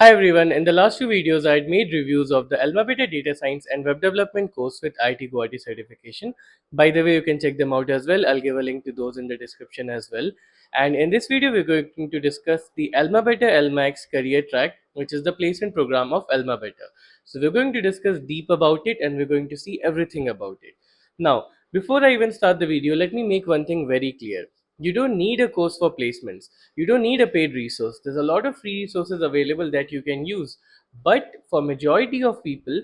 Hi everyone, in the last few videos I had made reviews of the AlmaBetter Data Science and Web Development course with IIT Guwahati certification. By the way, you can check them out as well. I'll give a link to those in the description as well. And in this video, we're going to discuss the AlmaBetter AlmaX Career Track, which is the placement program of AlmaBetter. So we're going to discuss deep about it and we're going to see everything about it. Now, before I even start the video, let me make one thing very clear. You don't need a course for placements. You don't need a paid resource. There's a lot of free resources available that you can use. But for majority of people,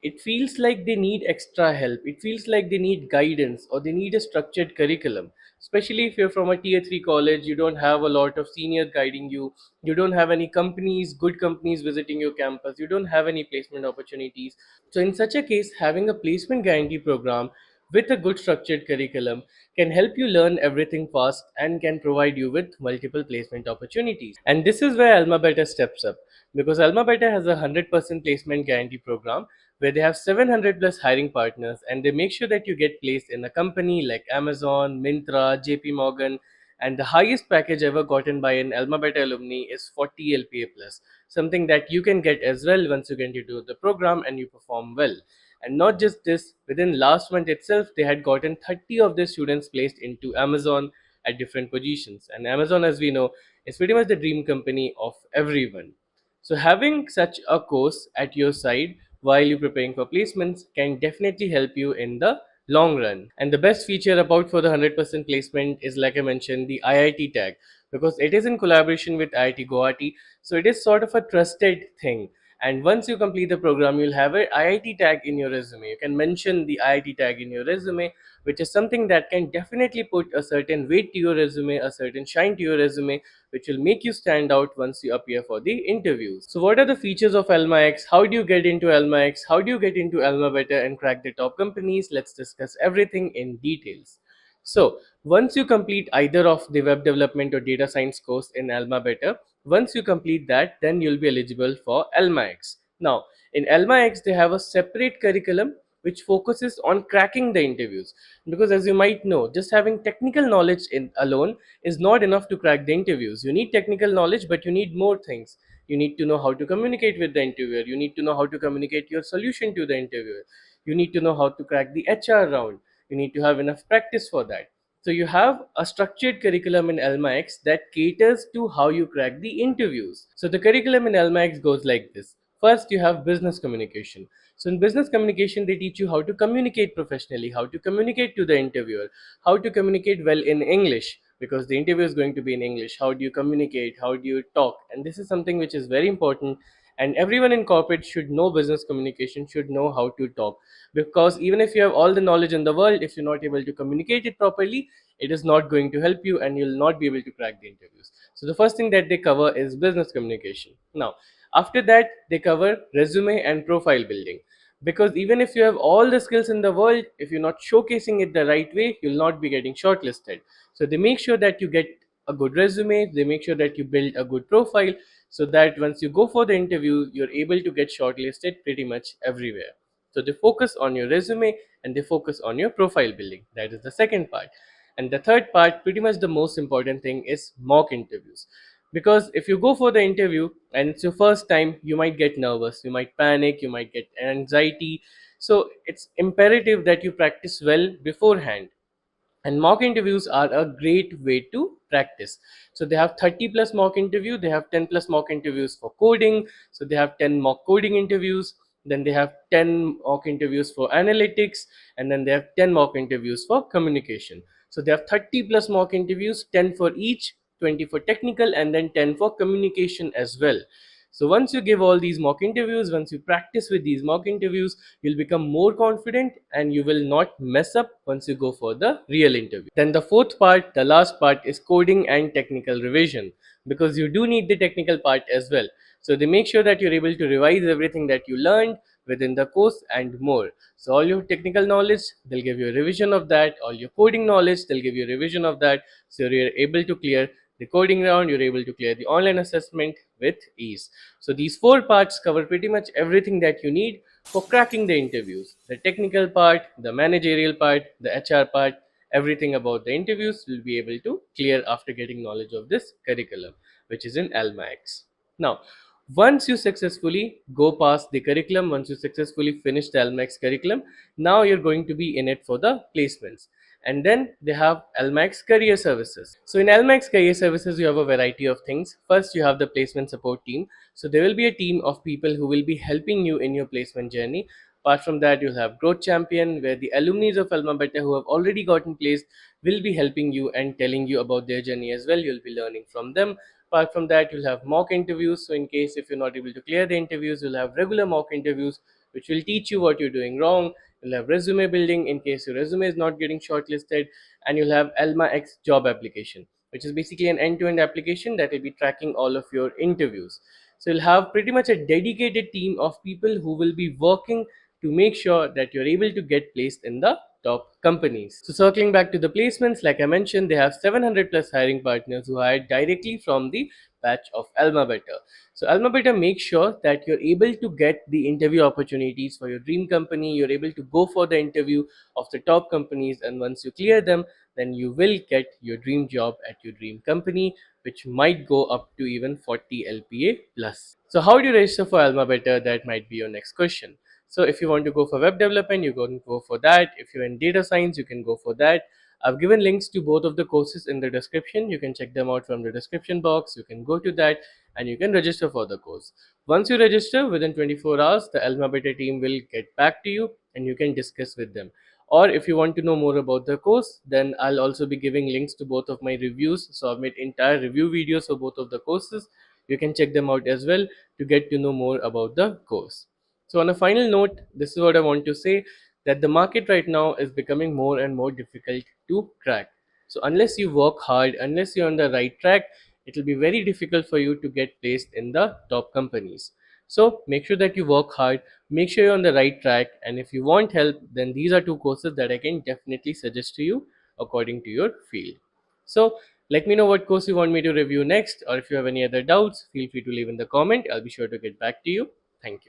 it feels like they need extra help. It feels like they need guidance or they need a structured curriculum. Especially if you're from a tier 3 college, you don't have a lot of seniors guiding you. You don't have any companies, good companies visiting your campus. You don't have any placement opportunities. So in such a case, having a placement guarantee program with a good structured curriculum can help you learn everything fast and can provide you with multiple placement opportunities. And this is where AlmaBetter steps up, because AlmaBetter has a 100% placement guarantee program where they have 700 plus hiring partners, and they make sure that you get placed in a company like Amazon, Myntra, JP Morgan, and the highest package ever gotten by an AlmaBetter alumni is 40 LPA plus, something that you can get as well once you get into the program and you perform well. And not just this, within last month itself, they had gotten 30 of their students placed into Amazon at different positions. And Amazon, as we know, is pretty much the dream company of everyone. So having such a course at your side while you're preparing for placements can definitely help you in the long run. And the best feature about for the 100% placement is, like I mentioned, the IIT tag, because it is in collaboration with IIT Guwahati. So it is sort of a trusted thing, and once you complete the program, you'll have a IIT tag in your resume. You can mention the IIT tag in your resume, which is something that can definitely put a certain weight to your resume, a certain shine to your resume, which will make you stand out once you appear for the interviews. So what are the features of AlmaX? How do you get into AlmaX? How do you get into AlmaBetter and crack the top companies? Let's discuss everything in details. So once you complete either of the web development or data science course in AlmaBetter, once you complete that, then you'll be eligible for AlmaX. Now, in AlmaX, they have a separate curriculum which focuses on cracking the interviews. Because as you might know, just having technical knowledge in alone is not enough to crack the interviews. You need technical knowledge, but you need more things. You need to know how to communicate with the interviewer. You need to know how to communicate your solution to the interviewer. You need to know how to crack the HR round. You need to have enough practice for that. So you have a structured curriculum in LMAX that caters to how you crack the interviews. So the curriculum in LMAX goes like this. First, you have business communication. So in business communication, they teach you how to communicate professionally, how to communicate to the interviewer, how to communicate well in English, because the interview is going to be in English. How do you communicate? How do you talk? And this is something which is very important. And everyone in corporate should know business communication, should know how to talk, because even if you have all the knowledge in the world, if you're not able to communicate it properly, it is not going to help you and you'll not be able to crack the interviews. So the first thing that they cover is business communication. Now after that, they cover resume and profile building, because even if you have all the skills in the world, if you're not showcasing it the right way, you'll not be getting shortlisted. So they make sure that you get a good resume, they make sure that you build a good profile, so that once you go for the interview, you're able to get shortlisted pretty much everywhere. So they focus on your resume and they focus on your profile building. That is the second part. And the third part, pretty much the most important thing, is mock interviews. Because if you go for the interview and it's your first time, you might get nervous, you might panic, you might get anxiety. So it's imperative that you practice well beforehand, and mock interviews are a great way to practice. So they have 30 plus mock interview, they have 10 plus mock interviews for coding, so they have 10 mock coding interviews, then they have 10 mock interviews for analytics, and then they have 10 mock interviews for communication. So they have 30 plus mock interviews, 10 for each, 20 for technical, and then 10 for communication as well. So once you give all these mock interviews, once you practice with these mock interviews, you'll become more confident and you will not mess up once you go for the real interview. Then the fourth part, the last part, is coding and technical revision, because you do need the technical part as well. So they make sure that you're able to revise everything that you learned within the course and more. So all your technical knowledge, they'll give you a revision of that. All your coding knowledge, they'll give you a revision of that. So you're able to clear the coding round, you're able to clear the online assessment with ease. So these four parts cover pretty much everything that you need for cracking the interviews. The technical part, the managerial part, the HR part, everything about the interviews will be able to clear after getting knowledge of this curriculum, which is in AlmaX. Now, Once you successfully go past the curriculum, once you successfully finish the LMAX curriculum, now you're going to be in it for the placements. And then they have LMAX Career Services. So in LMAX Career Services, you have a variety of things. First, you have the placement support team. So there will be a team of people who will be helping you in your placement journey. Apart from that, you'll have Growth Champion, where the alumni of AlmaBetter who have already gotten placed will be helping you and telling you about their journey as well. You'll be learning from them. Apart from that, you'll have mock interviews. So in case if you're not able to clear the interviews, you'll have regular mock interviews which will teach you what you're doing wrong. You'll have resume building in case your resume is not getting shortlisted, and you'll have AlmaX job application, which is basically an end-to-end application that will be tracking all of your interviews. So you'll have pretty much a dedicated team of people who will be working to make sure that you're able to get placed in the top companies. So circling back to the placements, like I mentioned, they have 700 plus hiring partners who hired directly from the batch of AlmaBetter. So AlmaBetter makes sure that you're able to get the interview opportunities for your dream company. You're able to go for the interview of the top companies, and once you clear them, then you will get your dream job at your dream company, which might go up to even 40 LPA plus. So how do you register for AlmaBetter? That might be your next question. So if you want to go for web development, you can go for that. If you're in data science, you can go for that. I've given links to both of the courses in the description. You can check them out from the description box. You can go to that and you can register for the course. Once you register, within 24 hours, the AlmaBetter team will get back to you and you can discuss with them. Or if you want to know more about the course, then I'll also be giving links to both of my reviews. So I've made entire review videos for both of the courses. You can check them out as well to get to know more about the course. So, on a final note, this is what I want to say, that the market right now is becoming more and more difficult to crack. So, unless you work hard, unless you're on the right track, it will be very difficult for you to get placed in the top companies. So, make sure that you work hard, make sure you're on the right track, and if you want help, then these are two courses that I can definitely suggest to you according to your field. So, let me know what course you want me to review next, or if you have any other doubts, feel free to leave in the comment. I'll be sure to get back to you. Thank you.